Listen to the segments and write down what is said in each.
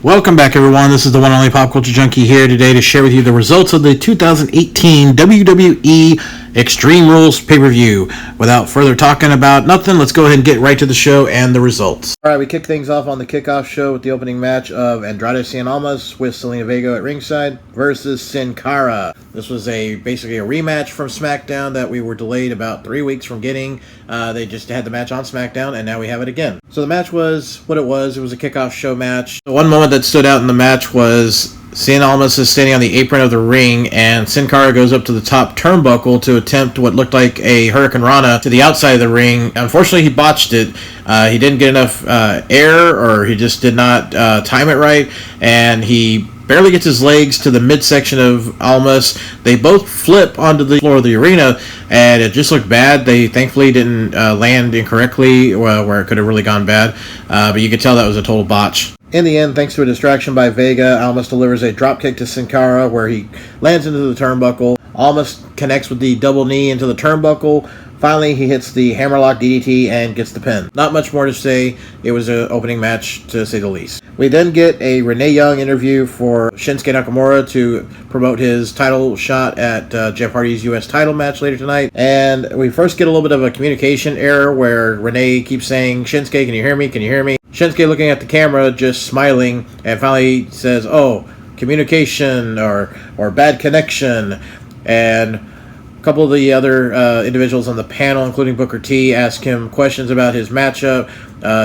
Welcome back, everyone. This is the one and only Pop Culture Junkie here today to share with you the results of the 2018 WWE Extreme Rules pay-per-view. Without further talking about nothing, let's go ahead and get right to the show and the results. All right, we kick things off on the kickoff show with the opening match of Andrade Cien Almas with Selena Vega at ringside versus Sin Cara. This was basically a rematch from SmackDown that we were delayed about 3 weeks from getting. They just had the match on SmackDown, and now we have it again. So the match was what it was. It was a kickoff show match. One moment that stood out in the match was Cien Almas is standing on the apron of the ring, and Sin Cara goes up to the top turnbuckle to attempt what looked like a Hurricane Rana to the outside of the ring. Unfortunately, he botched it. He didn't get enough air, or he just did not time it right, and he barely gets his legs to the midsection of Almas. They both flip onto the floor of the arena, and it just looked bad. They thankfully didn't land incorrectly, where it could have really gone bad, but you could tell that was a total botch. In the end, thanks to a distraction by Vega, Almas delivers a dropkick to Sin Cara where he lands into the turnbuckle. Almas connects with the double knee into the turnbuckle. Finally, he hits the hammerlock DDT and gets the pin. Not much more to say. It was an opening match, to say the least. We then get a Renee Young interview for Shinsuke Nakamura to promote his title shot at Jeff Hardy's U.S. title match later tonight. And we first get a little bit of a communication error where Renee keeps saying, "Shinsuke, can you hear me? Can you hear me?" Shinsuke looking at the camera, just smiling, and finally says, "Oh, communication or bad connection." And a couple of the other individuals on the panel, including Booker T, ask him questions about his matchup.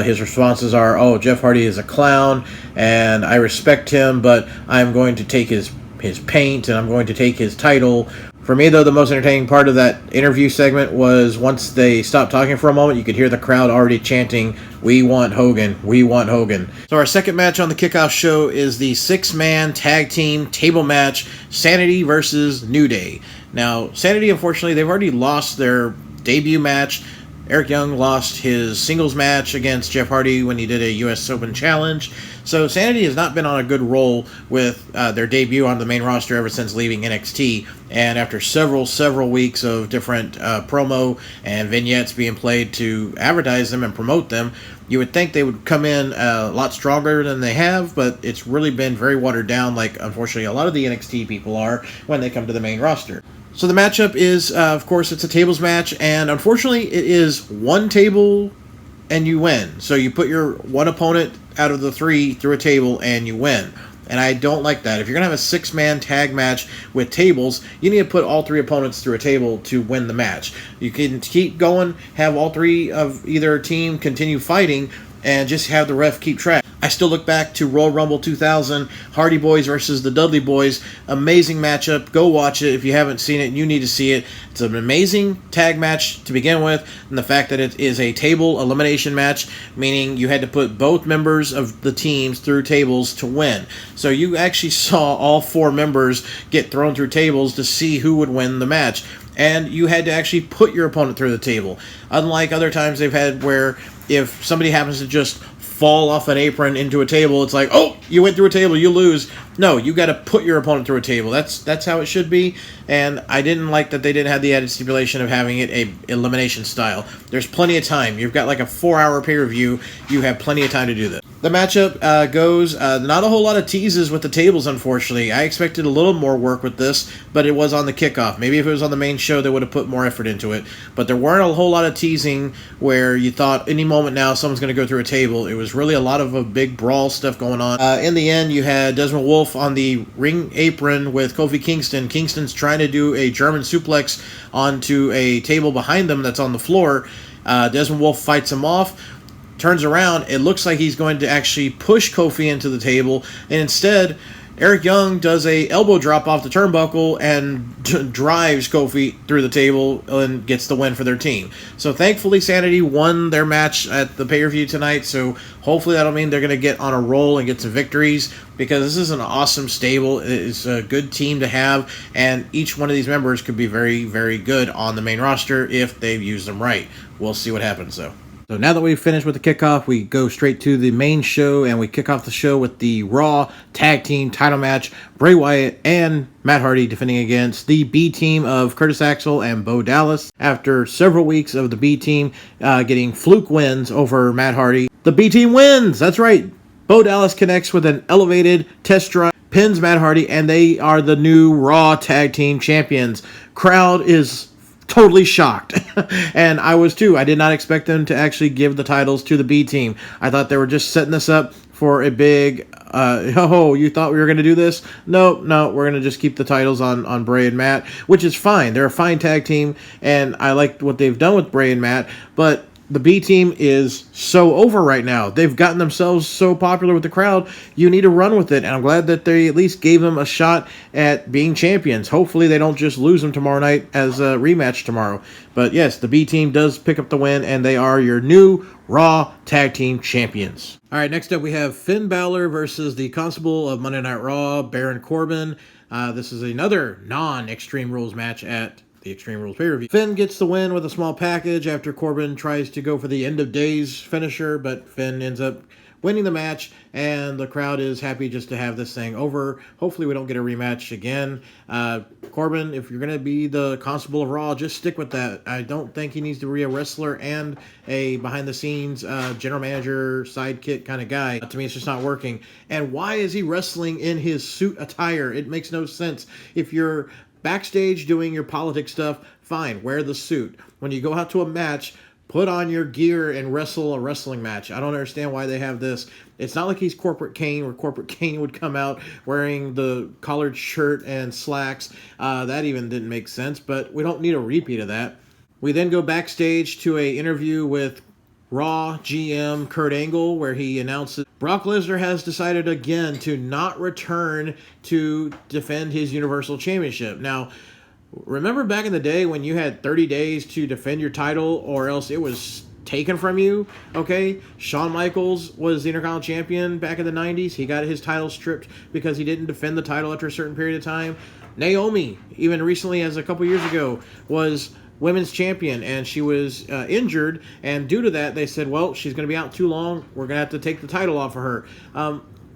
His responses are, "Oh, Jeff Hardy is a clown, and I respect him, but I'm going to take his paint, and I'm going to take his title." For me, though, the most entertaining part of that interview segment was once they stopped talking for a moment, you could hear the crowd already chanting, "We want Hogan, we want Hogan." So our second match on the kickoff show is the six-man tag team table match, Sanity versus New Day. Now, Sanity, unfortunately, they've already lost their debut match. Eric Young lost his singles match against Jeff Hardy when he did a U.S. Open Challenge. So Sanity has not been on a good roll with their debut on the main roster ever since leaving NXT. And after several weeks of different promo and vignettes being played to advertise them and promote them, you would think they would come in a lot stronger than they have, but it's really been very watered down, like unfortunately a lot of the NXT people are when they come to the main roster. So the matchup is, of course, it's a tables match, and unfortunately it is one table and you win. So you put your one opponent out of the three through a table and you win. And I don't like that. If you're going to have a six-man tag match with tables, you need to put all three opponents through a table to win the match. You can keep going, have all three of either team continue fighting, and just have the ref keep track. I still look back to Royal Rumble 2000, Hardy Boys versus the Dudley Boys. Amazing matchup. Go watch it. If you haven't seen it, you need to see it. It's an amazing tag match to begin with, and the fact that it is a table elimination match, meaning you had to put both members of the teams through tables to win. So you actually saw all four members get thrown through tables to see who would win the match. And you had to actually put your opponent through the table. Unlike other times they've had where if somebody happens to just fall off an apron into a table, it's like, "Oh, you went through a table, you lose." No, you got to put your opponent through a table. That's how it should be. And I didn't like that they didn't have the added stipulation of having it a elimination style. There's plenty of time. You've got like a 4-hour pay-per-view. You have plenty of time to do this. The matchup goes not a whole lot of teases with the tables, unfortunately. I expected a little more work with this, but it was on the kickoff. Maybe if it was on the main show, they would have put more effort into it. But there weren't a whole lot of teasing where you thought any moment now someone's going to go through a table. It was really a lot of a big brawl stuff going on. In the end, you had Desmond Wolfe on the ring apron with Kofi Kingston. Kingston's trying to do a German suplex onto a table behind them that's on the floor. Desmond Wolfe fights him off, turns around. It looks like he's going to actually push Kofi into the table, and instead Eric Young does a elbow drop off the turnbuckle and drives Kofi through the table and gets the win for their team. So thankfully Sanity won their match at the pay-per-view tonight, so hopefully that'll mean they're going to get on a roll and get some victories, because this is an awesome stable. It's a good team to have, and each one of these members could be very, very good on the main roster if they use them right. We'll see what happens, though. So now that we've finished with the kickoff, we go straight to the main show, and we kick off the show with the Raw Tag Team title match. Bray Wyatt and Matt Hardy defending against the B team of Curtis Axel and Bo Dallas. After several weeks of the B team getting fluke wins over Matt Hardy, the B team wins! That's right! Bo Dallas connects with an elevated test drive, pins Matt Hardy, and they are the new Raw Tag Team Champions. Crowd is totally shocked. And I was too. I did not expect them to actually give the titles to the B team. I thought they were just setting this up for a big, oh, you thought we were going to do this? No, we're going to just keep the titles on Bray and Matt, which is fine. They're a fine tag team, and I like what they've done with Bray and Matt, but the B team is so over right now. They've gotten themselves so popular with the crowd. You need to run with it, and I'm glad that they at least gave them a shot at being champions. Hopefully they don't just lose them tomorrow night as a rematch tomorrow. But yes, the B team does pick up the win, and they are your new Raw Tag Team Champions. All right, next up we have Finn Balor versus the Constable of Monday Night Raw, Baron Corbin. This is another non-Extreme Rules match at the Extreme Rules pay-per-view. Finn gets the win with a small package after Corbin tries to go for the end of days finisher, but Finn ends up winning the match, and the crowd is happy just to have this thing over. Hopefully we don't get a rematch again. Corbin, if you're going to be the Constable of Raw, just stick with that. I don't think he needs to be a wrestler and a behind-the-scenes general manager, sidekick kind of guy. To me, it's just not working. And why is he wrestling in his suit attire? It makes no sense. If you're backstage doing your politics stuff, fine, wear the suit. When you go out to a match, put on your gear and wrestle a wrestling match. I don't understand why they have this. It's not like he's Corporate Kane, where Corporate Kane would come out wearing the collared shirt and slacks. That even didn't make sense, but we don't need a repeat of that. We then go backstage to an interview with Raw GM Kurt Angle, where he announces Brock Lesnar has decided again to not return to defend his Universal Championship. Now, remember back in the day when you had 30 days to defend your title or else it was taken from you? Okay, Shawn Michaels was the Intercontinental Champion back in the 90s. He got his title stripped because he didn't defend the title after a certain period of time. Naomi, even recently as a couple years ago, was women's champion, and she was injured, and due to that, they said, well, she's going to be out too long. We're going to have to take the title off of her.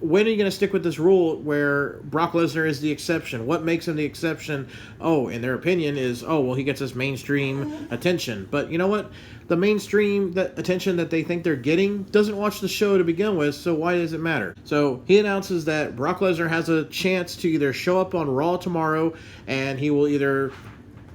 When are you going to stick with this rule where Brock Lesnar is the exception? What makes him the exception? Oh, in their opinion is, oh, well, he gets this mainstream attention. But you know what? The mainstream attention that they think they're getting doesn't watch the show to begin with, so why does it matter? So he announces that Brock Lesnar has a chance to either show up on Raw tomorrow, and he will either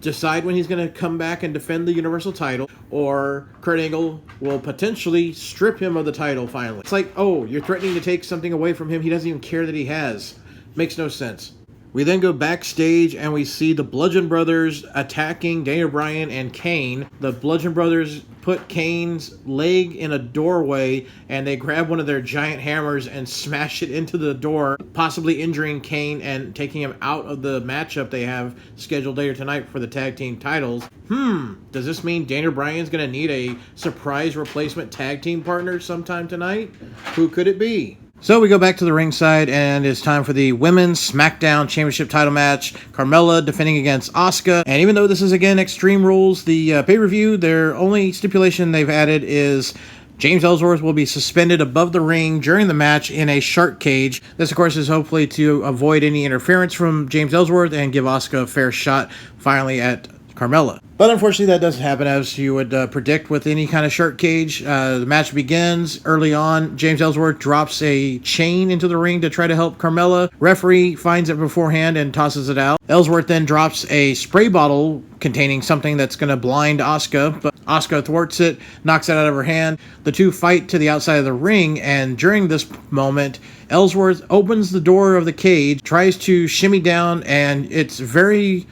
decide when he's going to come back and defend the Universal title, or Kurt Angle will potentially strip him of the title finally. It's like, oh, you're threatening to take something away from him he doesn't even care that he has. Makes no sense. We then go backstage and we see the Bludgeon Brothers attacking Daniel Bryan and Kane. The Bludgeon Brothers put Kane's leg in a doorway and they grab one of their giant hammers and smash it into the door, possibly injuring Kane and taking him out of the matchup they have scheduled later tonight for the tag team titles. Does this mean Daniel Bryan's going to need a surprise replacement tag team partner sometime tonight? Who could it be? So we go back to the ringside, and it's time for the Women's SmackDown Championship title match. Carmella defending against Asuka. And even though this is, again, Extreme Rules, the pay-per-view, their only stipulation they've added is James Ellsworth will be suspended above the ring during the match in a shark cage. This, of course, is hopefully to avoid any interference from James Ellsworth and give Asuka a fair shot finally at Carmella. But unfortunately, that doesn't happen as you would predict with any kind of shark cage. The match begins early on. James Ellsworth drops a chain into the ring to try to help Carmella. Referee finds it beforehand and tosses it out. Ellsworth then drops a spray bottle containing something that's going to blind Asuka, but Asuka thwarts it, knocks it out of her hand. The two fight to the outside of the ring, and during this moment, Ellsworth opens the door of the cage, tries to shimmy down, and it's very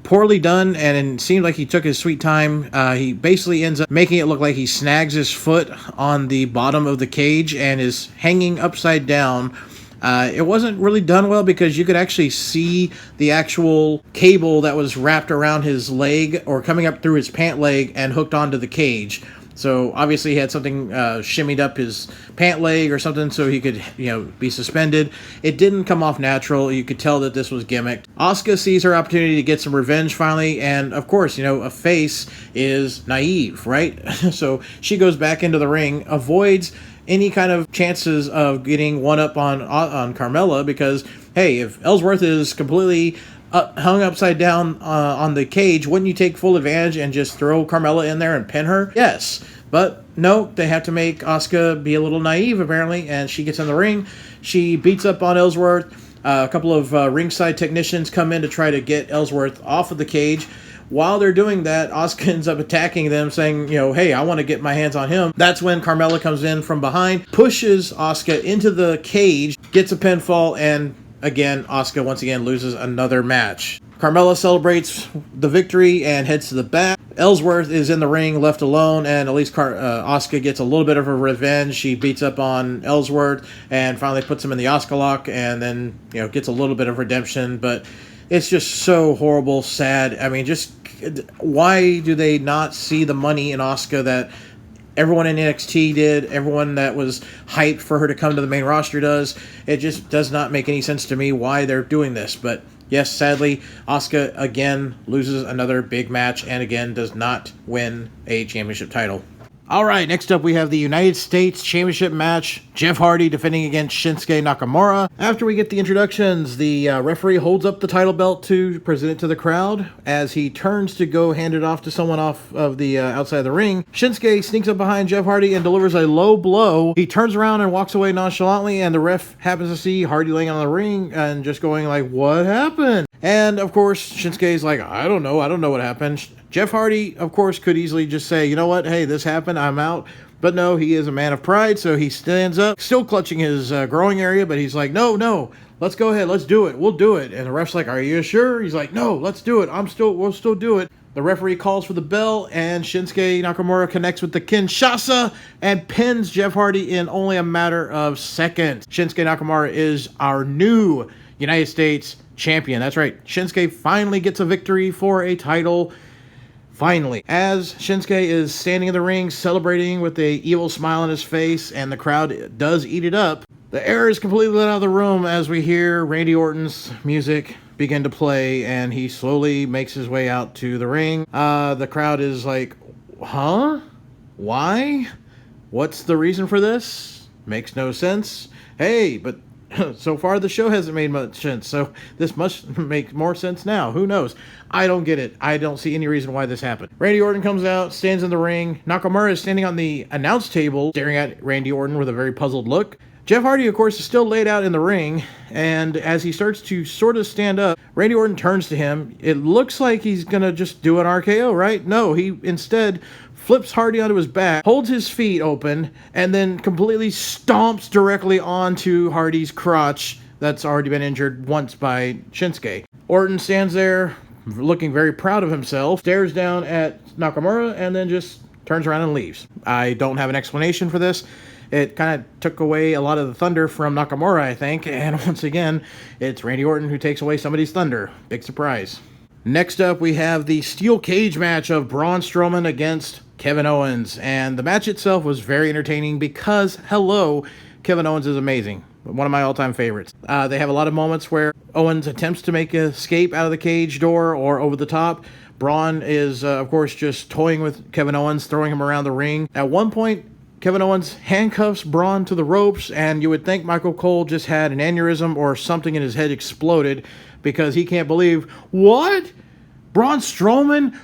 poorly done, and it seemed like he took his sweet time. He basically ends up making it look like he snags his foot on the bottom of the cage and is hanging upside down. It wasn't really done well because you could actually see the actual cable that was wrapped around his leg or coming up through his pant leg and hooked onto the cage. So obviously he had something shimmied up his pant leg or something so he could, be suspended. It didn't come off natural. You could tell that this was gimmicked. Asuka sees her opportunity to get some revenge finally, and of course, a face is naive, right? So she goes back into the ring, avoids any kind of chances of getting one up on Carmella because, hey, if Ellsworth is completely hung upside down on the cage, wouldn't you take full advantage and just throw Carmella in there and pin her? Yes, but no, they have to make Asuka be a little naive, apparently, and she gets in the ring. She beats up on Ellsworth. A couple of ringside technicians come in to try to get Ellsworth off of the cage. While they're doing that, Asuka ends up attacking them, saying, hey, I want to get my hands on him. That's when Carmella comes in from behind, pushes Asuka into the cage, gets a pinfall, and again, Asuka once again loses another match. Carmella celebrates the victory and heads to the back. Ellsworth is in the ring, left alone, and at least Asuka gets a little bit of her revenge. She beats up on Ellsworth and finally puts him in the Asuka lock, and then gets a little bit of redemption. But it's just so horrible, sad. I mean, just why do they not see the money in Asuka that everyone in NXT did, everyone that was hyped for her to come to the main roster does? It just does not make any sense to me why they're doing this. But yes, sadly, Asuka again loses another big match and again does not win a championship title. All right, next up we have the United States Championship match. Jeff Hardy defending against Shinsuke Nakamura. After we get the introductions, the referee holds up the title belt to present it to the crowd. As he turns to go hand it off to someone off of the outside of the ring, Shinsuke sneaks up behind Jeff Hardy and delivers a low blow. He turns around and walks away nonchalantly, and the ref happens to see Hardy laying on the ring and just going like, what happened? And of course, Shinsuke's like, I don't know what happened. Jeff Hardy, of course, could easily just say, you know what, hey, this happened, I'm out. But no, he is a man of pride, so he stands up, still clutching his growing area, but he's like, no, let's go ahead, let's do it, we'll do it. And the ref's like, are you sure? He's like, no, let's do it, we'll still do it. The referee calls for the bell, and Shinsuke Nakamura connects with the Kinshasa and pins Jeff Hardy in only a matter of seconds. Shinsuke Nakamura is our new United States champion. That's right, Shinsuke finally gets a victory for a title. Finally, as Shinsuke is standing in the ring celebrating with a evil smile on his face and the crowd does eat it up, the air is completely let out of the room as we hear Randy Orton's music begin to play, and he slowly makes his way out to the ring. The crowd is like, huh? Why? What's the reason for this? Makes no sense. Hey, but so far the show hasn't made much sense, so this must make more sense now. Who knows? I don't get it. I don't see any reason why this happened. Randy Orton comes out, stands in the ring. Nakamura is standing on the announce table, staring at Randy Orton with a very puzzled look. Jeff Hardy, of course, is still laid out in the ring, and as he starts to sort of stand up, Randy Orton turns to him. It looks like he's going to just do an RKO, right? No, he instead flips Hardy onto his back, holds his feet open, and then completely stomps directly onto Hardy's crotch that's already been injured once by Shinsuke. Orton stands there looking very proud of himself, stares down at Nakamura, and then just turns around and leaves. I don't have an explanation for this. It kind of took away a lot of the thunder from Nakamura, I think, and once again, it's Randy Orton who takes away somebody's thunder. Big surprise. Next up, we have the steel cage match of Braun Strowman against Kevin Owens, and the match itself was very entertaining because, hello, Kevin Owens is amazing. One of my all-time favorites. They have a lot of moments where Owens attempts to make an escape out of the cage door or over the top. Braun is, of course, just toying with Kevin Owens, throwing him around the ring. At one point, Kevin Owens handcuffs Braun to the ropes, and you would think Michael Cole just had an aneurysm or something in his head exploded because he can't believe, what? Braun Strowman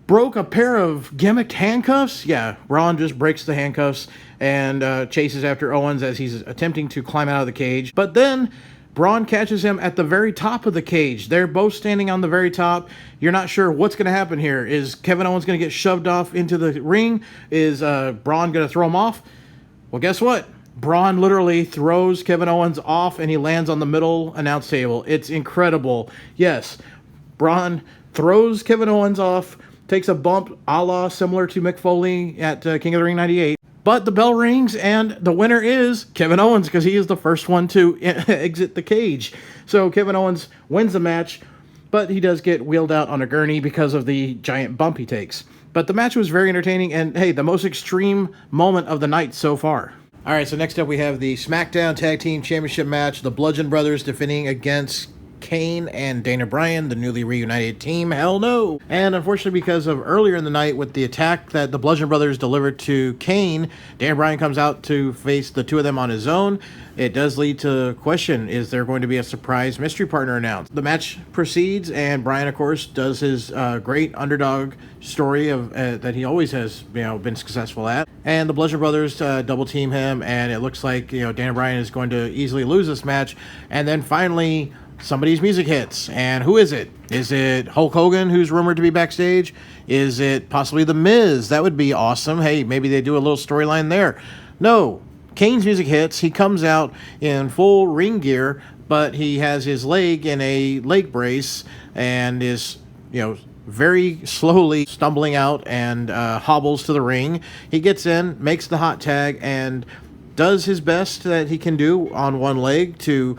broke a pair of gimmicked handcuffs? Yeah, Braun just breaks the handcuffs and chases after Owens as he's attempting to climb out of the cage. But then Braun catches him at the very top of the cage. They're both standing on the very top. You're not sure what's going to happen here. Is Kevin Owens going to get shoved off into the ring? Is Braun going to throw him off? Well, guess what? Braun literally throws Kevin Owens off and he lands on the middle announce table. It's incredible. Yes, Braun throws Kevin Owens off, takes a bump a la similar to Mick Foley at King of the Ring 98. But the bell rings, and the winner is Kevin Owens because he is the first one to exit the cage. So Kevin Owens wins the match, but he does get wheeled out on a gurney because of the giant bump he takes. But the match was very entertaining, and hey, the most extreme moment of the night so far. All right, so next up we have the SmackDown Tag Team Championship match. The Bludgeon Brothers defending against Kane and Daniel Bryan, the newly reunited team. Hell no. And unfortunately, because of earlier in the night with the attack that the Bludgeon Brothers delivered to Kane, Daniel Bryan comes out to face the two of them on his own. It does lead to question, is there going to be a surprise mystery partner announced? The match proceeds, and Bryan, of course, does his great underdog story of that he always has been successful at. And the Bludgeon Brothers double team him, and it looks like Daniel Bryan is going to easily lose this match. And then finally, somebody's music hits. And who is it? Is it Hulk Hogan, who's rumored to be backstage? Is it possibly The Miz? That would be awesome. Hey, maybe they do a little storyline there. No. Kane's music hits. He comes out in full ring gear, but he has his leg in a leg brace and is, very slowly stumbling out and hobbles to the ring. He gets in, makes the hot tag, and does his best that he can do on one leg to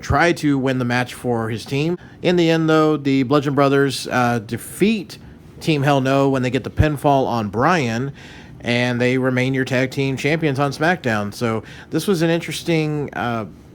try to win the match for his team. In the end, though, the Bludgeon Brothers defeat Team Hell No when they get the pinfall on Bryan, and they remain your tag team champions on SmackDown. So this was an interesting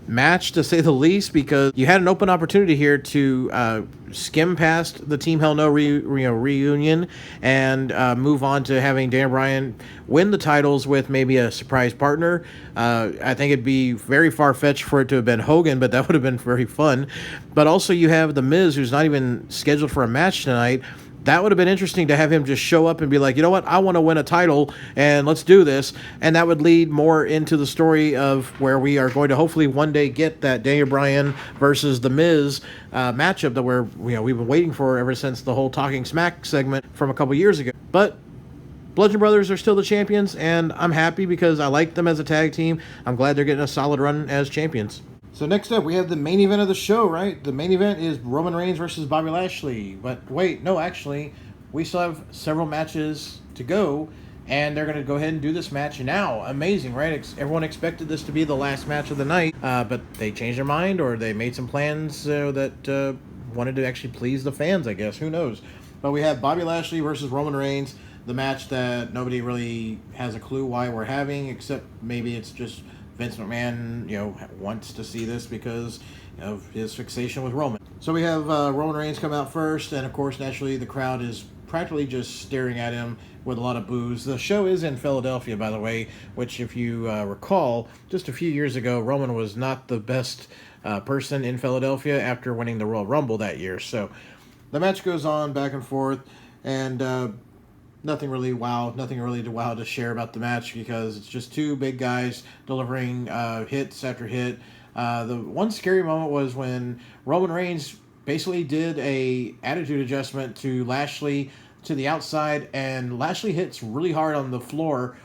match, to say the least, because you had an open opportunity here to skim past the Team Hell No reunion and move on to having Daniel Bryan win the titles with maybe a surprise partner. I think it'd be very far-fetched for it to have been Hogan, but that would have been very fun. But also you have The Miz, who's not even scheduled for a match tonight. That would have been interesting to have him just show up and be like, you know what, I want to win a title, and let's do this. And that would lead more into the story of where we are going to hopefully one day get that Daniel Bryan versus The Miz matchup that we've been waiting for ever since the whole Talking Smack segment from a couple years ago. But Bludgeon Brothers are still the champions, and I'm happy because I like them as a tag team. I'm glad they're getting a solid run as champions. So next up, we have the main event of the show, right? The main event is Roman Reigns versus Bobby Lashley. But wait, no, actually, we still have several matches to go, and they're going to go ahead and do this match now. Amazing, right? Everyone expected this to be the last match of the night, but they changed their mind, or they made some plans that wanted to actually please the fans, I guess. Who knows? But we have Bobby Lashley versus Roman Reigns, the match that nobody really has a clue why we're having, except maybe it's just Vince McMahon, wants to see this because of his fixation with Roman. So we have Roman Reigns come out first, and of course, naturally, the crowd is practically just staring at him with a lot of boos. The show is in Philadelphia, by the way, which, if you recall, just a few years ago, Roman was not the best person in Philadelphia after winning the Royal Rumble that year. So the match goes on back and forth, and nothing really to share about the match because it's just two big guys delivering hits after hit. The one scary moment was when Roman Reigns basically did a attitude adjustment to Lashley to the outside, and Lashley hits really hard on the floor.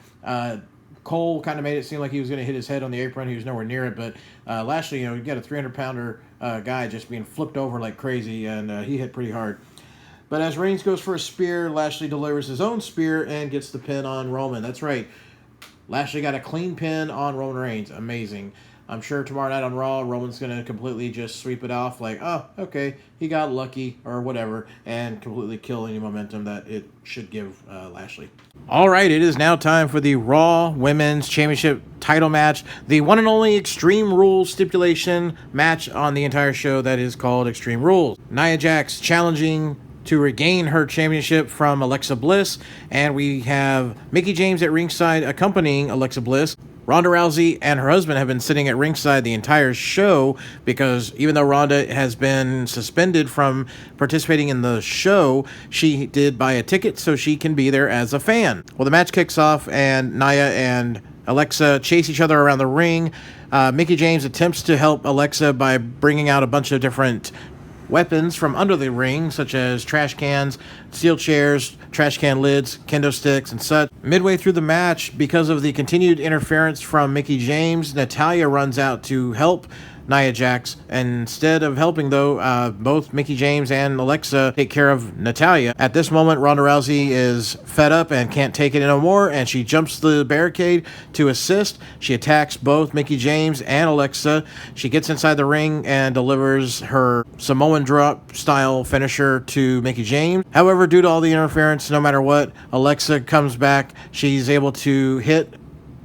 Cole kind of made it seem like he was going to hit his head on the apron. He was nowhere near it, but Lashley, you got a 300-pounder guy just being flipped over like crazy, and he hit pretty hard. But as Reigns goes for a spear, Lashley delivers his own spear and gets the pin on Roman. That's right. Lashley got a clean pin on Roman Reigns. Amazing. I'm sure tomorrow night on Raw, Roman's going to completely just sweep it off like, oh, okay, he got lucky or whatever, and completely kill any momentum that it should give Lashley. All right, it is now time for the Raw Women's Championship title match, the one and only Extreme Rules stipulation match on the entire show that is called Extreme Rules. Nia Jax challenging to regain her championship from Alexa Bliss, and we have Mickie James at ringside accompanying Alexa Bliss. Ronda Rousey and her husband have been sitting at ringside the entire show because even though Ronda has been suspended from participating in the show, she did buy a ticket so she can be there as a fan. Well, the match kicks off and Nia and Alexa chase each other around the ring. Mickie James attempts to help Alexa by bringing out a bunch of different weapons from under the ring, such as trash cans, steel chairs, trash can lids, kendo sticks, and such. Midway through the match, because of the continued interference from Mickie James, Natalya runs out to help Nia Jax. Instead of helping, though, both Mickie James and Alexa take care of Natalya. At this moment, Ronda Rousey is fed up and can't take it no more, and she jumps the barricade to assist. She attacks both Mickie James and Alexa. She gets inside the ring and delivers her Samoan drop style finisher to Mickie James. However, due to all the interference, no matter what, Alexa comes back. She's able to hit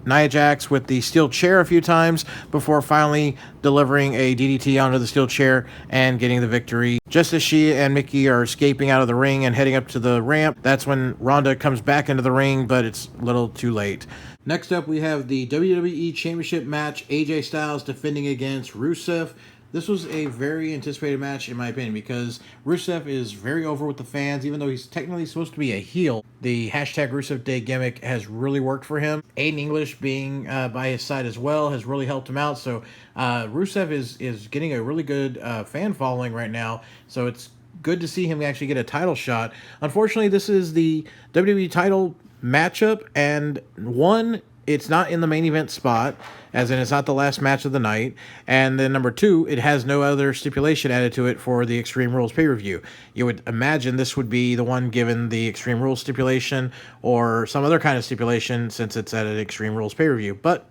Nia Jax with the steel chair a few times before finally delivering a DDT onto the steel chair and getting the victory. Just as she and Mickey are escaping out of the ring and heading up to the ramp, that's when Ronda comes back into the ring, but it's a little too late. Next up, we have the WWE Championship match, AJ Styles defending against Rusev. This was a very anticipated match, in my opinion, because Rusev is very over with the fans, even though he's technically supposed to be a heel. The hashtag Rusev Day gimmick has really worked for him. Aiden English being by his side as well has really helped him out. So Rusev is getting a really good fan following right now. So it's good to see him actually get a title shot. Unfortunately, this is the WWE title matchup, and one, it's not in the main event spot, as in it's not the last match of the night. And then number two, it has no other stipulation added to it for the Extreme Rules pay-per-view. You would imagine this would be the one given the Extreme Rules stipulation or some other kind of stipulation since it's at an Extreme Rules pay-per-view, but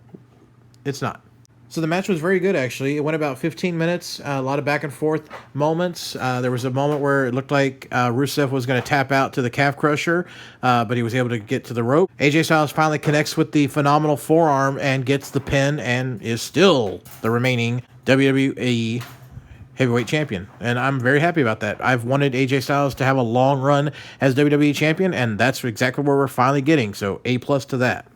it's not. So the match was very good, actually. It went about 15 minutes, a lot of back and forth moments. There was a moment where it looked like Rusev was going to tap out to the calf crusher, but he was able to get to the rope. AJ Styles finally connects with the phenomenal forearm and gets the pin and is still the remaining WWE Heavyweight Champion. And I'm very happy about that. I've wanted AJ Styles to have a long run as WWE Champion, and that's exactly what we're finally getting. So A+ to that.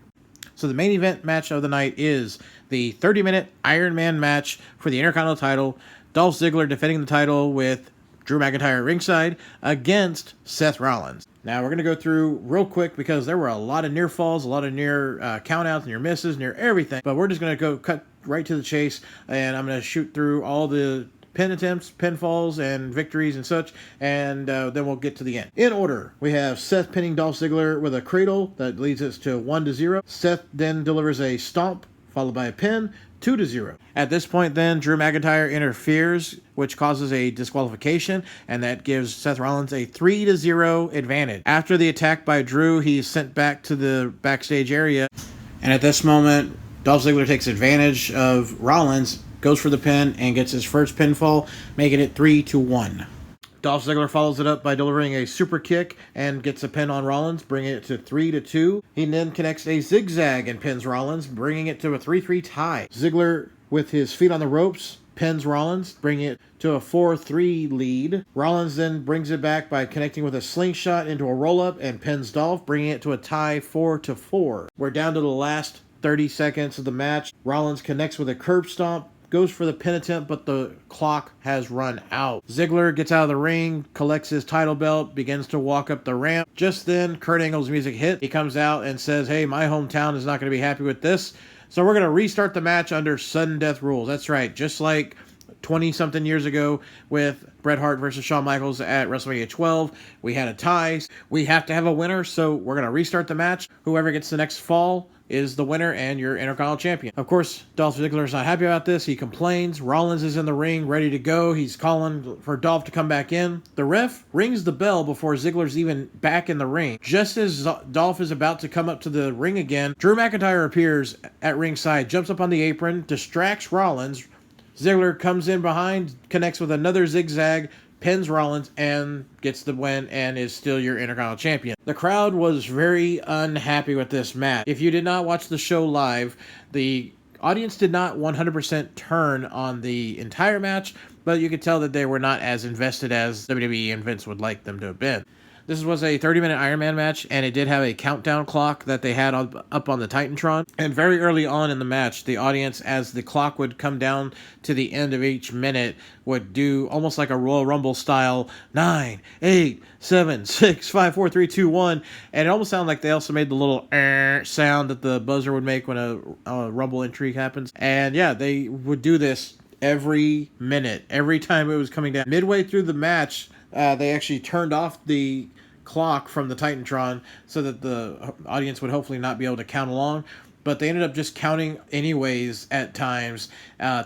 So the main event match of the night is the 30-minute Iron Man match for the Intercontinental title. Dolph Ziggler defending the title with Drew McIntyre at ringside against Seth Rollins. Now we're going to go through real quick because there were a lot of near falls, a lot of near countouts, near misses, near everything. But we're just going to go cut right to the chase, and I'm going to shoot through all the pin attempts, pinfalls, and victories and such, and then we'll get to the end. In order, we have Seth pinning Dolph Ziggler with a cradle that leads us to 1-0. Seth then delivers a stomp, followed by a pin, 2-0. At this point then, Drew McIntyre interferes, which causes a disqualification, and that gives Seth Rollins a 3-0 advantage. After the attack by Drew, he's sent back to the backstage area, and at this moment, Dolph Ziggler takes advantage of Rollins, goes for the pin, and gets his first pinfall, making it 3-1. Dolph Ziggler follows it up by delivering a super kick and gets a pin on Rollins, bringing it to 3-2. He then connects a zigzag and pins Rollins, bringing it to a 3-3 tie. Ziggler, with his feet on the ropes, pins Rollins, bringing it to a 4-3 lead. Rollins then brings it back by connecting with a slingshot into a roll-up and pins Dolph, bringing it to a tie 4-4. We're down to the last 30 seconds of the match. Rollins connects with a curb stomp, goes for the pin attempt, but the clock has run out. Ziggler gets out of the ring, collects his title belt, begins to walk up the ramp. Just then, Kurt Angle's music hit. He comes out and says, hey, my hometown is not going to be happy with this, so we're going to restart the match under sudden death rules. That's right, just like 20-something years ago with Bret Hart versus Shawn Michaels at WrestleMania 12. We had a tie. We have to have a winner, so we're going to restart the match. Whoever gets the next fall is the winner and your Intercontinental Champion. Of course, Dolph Ziggler is not happy about this. He complains. Rollins is in the ring, ready to go. He's calling for Dolph to come back in. The ref rings the bell before Ziggler's even back in the ring. Just as Dolph is about to come up to the ring again, Drew McIntyre appears at ringside, jumps up on the apron, distracts Rollins. Ziggler comes in behind, connects with another zigzag, pins Rollins, and gets the win and is still your Intercontinental Champion. The crowd was very unhappy with this match. If you did not watch the show live, the audience did not 100% turn on the entire match, but you could tell that they were not as invested as WWE and Vince would like them to have been. This was a 30-minute Iron Man match, and it did have a countdown clock that they had up on the Titantron. And very early on in the match, the audience, as the clock would come down to the end of each minute, would do almost like a Royal Rumble style 9, 8, 7, 6, 5, 4, 3, 2, 1. And it almost sounded like they also made the little sound that the buzzer would make when a Rumble entry happens. And yeah, they would do this every minute, every time it was coming down. Midway through the match, they actually turned off the clock from the Titantron so that the audience would hopefully not be able to count along, but they ended up just counting anyways at times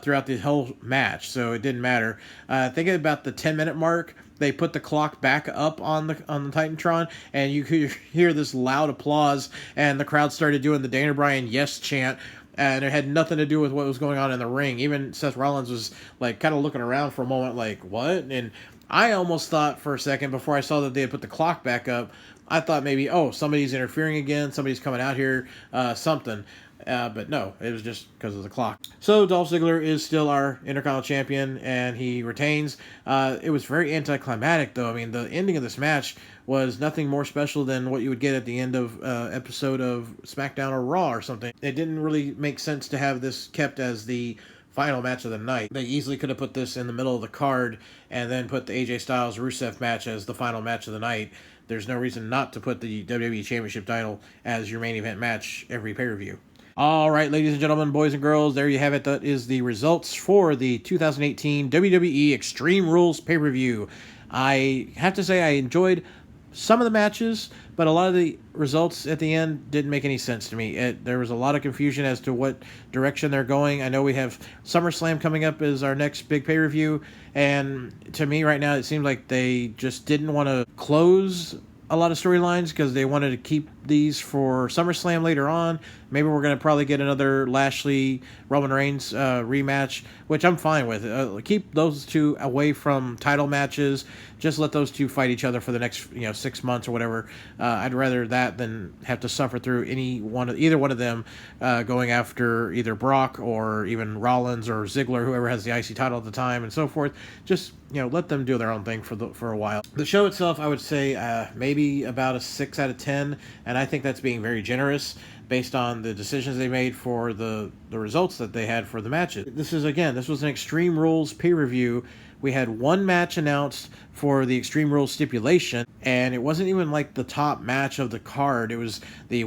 throughout the whole match, so it didn't matter. I think at about the 10-minute mark, they put the clock back up on the Titantron, and you could hear this loud applause, and the crowd started doing the Daniel Bryan yes chant, and it had nothing to do with what was going on in the ring. Even Seth Rollins was like kind of looking around for a moment like, what? And I almost thought for a second before I saw that they had put the clock back up, I thought maybe, oh, somebody's interfering again, somebody's coming out here, something. But no, it was just because of the clock. So Dolph Ziggler is still our Intercontinental Champion, and he retains. It was very anticlimactic, though. I mean, the ending of this match was nothing more special than what you would get at the end of episode of SmackDown or Raw or something. It didn't really make sense to have this kept as the final match of the night. They easily could have put this in the middle of the card and then put the AJ Styles Rusev match as the final match of the night. There's no reason not to put the WWE Championship title as your main event match every pay-per-view. All right, ladies and gentlemen, boys and girls, there you have it. That is the results for the 2018 WWE Extreme Rules pay-per-view. I have to say I enjoyed some of the matches, but a lot of the results at the end didn't make any sense to me. There was a lot of confusion as to what direction they're going. I know we have SummerSlam coming up as our next big pay-per-view, and to me right now it seems like they just didn't want to close a lot of storylines because they wanted to keep these for SummerSlam later on. Maybe we're going to probably get another Lashley Roman Reigns rematch, which I'm fine with. Keep those two away from title matches. Just let those two fight each other for the next 6 months or whatever. I'd rather that than have to suffer through either one of them going after either Brock or even Rollins or Ziggler, whoever has the IC title at the time, and so forth. Just let them do their own thing for a while. The show itself, I would say maybe about a 6 out of 10, and I think that's being very generous based on the decisions they made for the results that they had for the matches. This was an Extreme Rules pay-per-view. We had one match announced for the Extreme Rules stipulation, and it wasn't even like the top match of the card. It was the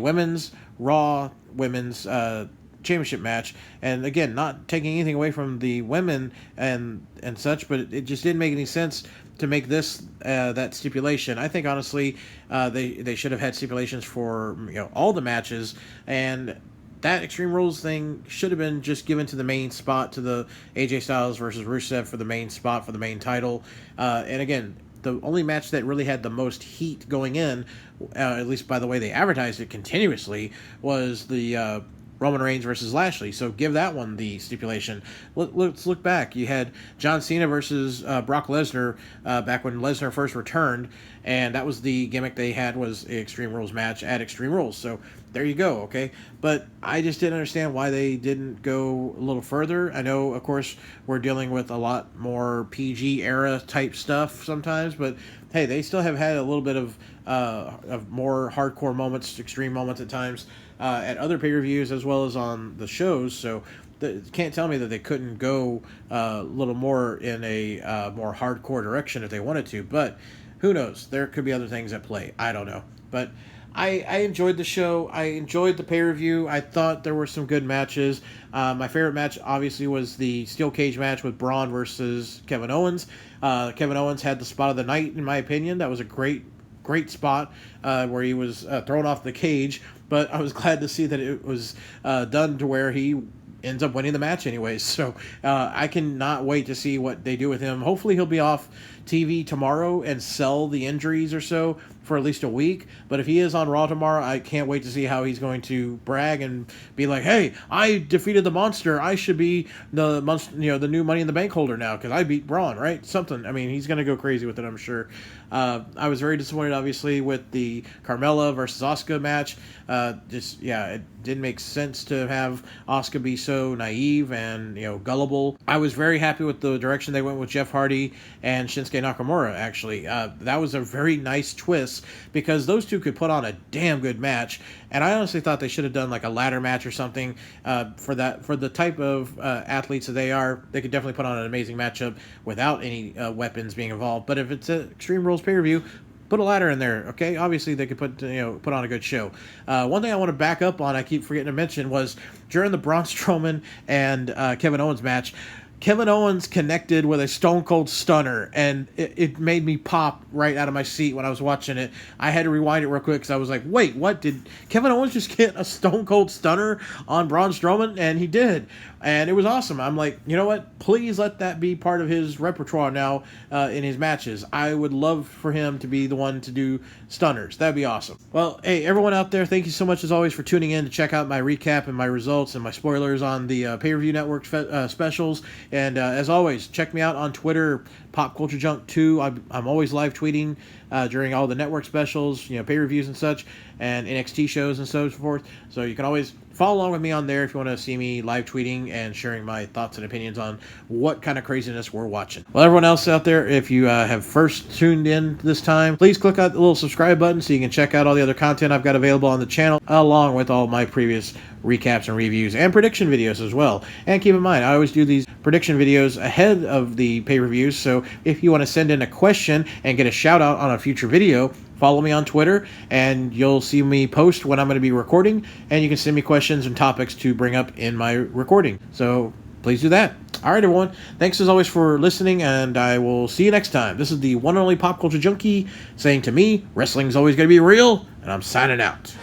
Raw Women's Championship match, and again, not taking anything away from the women and such, but it just didn't make any sense to make this that stipulation. I think honestly, they should have had stipulations for all the matches, and that Extreme Rules thing should have been just given to the main spot, to the AJ Styles versus Rusev for the main spot for the main title. And again, the only match that really had the most heat going in, at least by the way they advertised it continuously, was the Roman Reigns versus Lashley. So give that one the stipulation. Let's look back. You had John Cena versus Brock Lesnar back when Lesnar first returned, and that was the gimmick they had, was an Extreme Rules match at Extreme Rules. So there you go, okay? But I just didn't understand why they didn't go a little further. I know, of course, we're dealing with a lot more PG era type stuff sometimes, but hey, they still have had a little bit of more hardcore moments, extreme moments at times at other pay-per-views as well as on the shows. So can't tell me that they couldn't go a little more in a more hardcore direction if they wanted to. But who knows? There could be other things at play. I don't know. But I enjoyed the show. I enjoyed the pay-per-view. I thought there were some good matches. My favorite match, obviously, was the steel cage match with Braun versus Kevin Owens. Kevin Owens had the spot of the night, in my opinion. That was a great spot where he was thrown off the cage. But I was glad to see that it was done to where he ends up winning the match anyways. So I cannot wait to see what they do with him. Hopefully he'll be off TV tomorrow and sell the injuries or so for at least a week. But if he is on Raw tomorrow, I can't wait to see how he's going to brag and be like, hey, I defeated the monster. I should be the new Money in the Bank holder now because I beat Braun, right? Something. I mean, he's going to go crazy with it, I'm sure. I was very disappointed, obviously, with the Carmella versus Asuka match. It didn't make sense to have Asuka be so naive and gullible. I was very happy with the direction they went with Jeff Hardy and Shinsuke Nakamura, actually. That was a very nice twist because those two could put on a damn good match, and I honestly thought they should have done like a ladder match or something for the type of athletes that they are. They could definitely put on an amazing matchup without any weapons being involved. But if it's an Extreme Rules pay-per-view, put a ladder in there, okay? Obviously, they could put on a good show. One thing I want to back up on, I keep forgetting to mention, was during the Braun Strowman and Kevin Owens match, Kevin Owens connected with a Stone Cold Stunner, and it made me pop right out of my seat when I was watching it. I had to rewind it real quick because I was like, wait, what? Did Kevin Owens just get a Stone Cold Stunner on Braun Strowman? And he did. And it was awesome. I'm like, you know what? Please let that be part of his repertoire now in his matches. I would love for him to be the one to do stunners. That'd be awesome. Well, hey, everyone out there, thank you so much as always for tuning in to check out my recap and my results and my spoilers on the Pay-Per-View Network specials. And as always, check me out on Twitter, Pop Culture Junk 2. I'm always live tweeting during all the network specials, pay-per-views and such, and NXT shows and so forth. So you can always follow along with me on there if you want to see me live tweeting and sharing my thoughts and opinions on what kind of craziness we're watching. Well, everyone else out there, if you have first tuned in this time, please click out the little subscribe button so you can check out all the other content I've got available on the channel, along with all my previous recaps and reviews and prediction videos as well. And keep in mind, I always do these prediction videos ahead of the pay-per-views, so if you want to send in a question and get a shout out on a future video, follow me on Twitter and you'll see me post when I'm going to be recording, and you can send me questions and topics to bring up in my recording. So please do that. All right, everyone. Thanks as always for listening, and I will see you next time. This is the one and only Pop Culture Junkie saying to me, wrestling's always going to be real, and I'm signing out.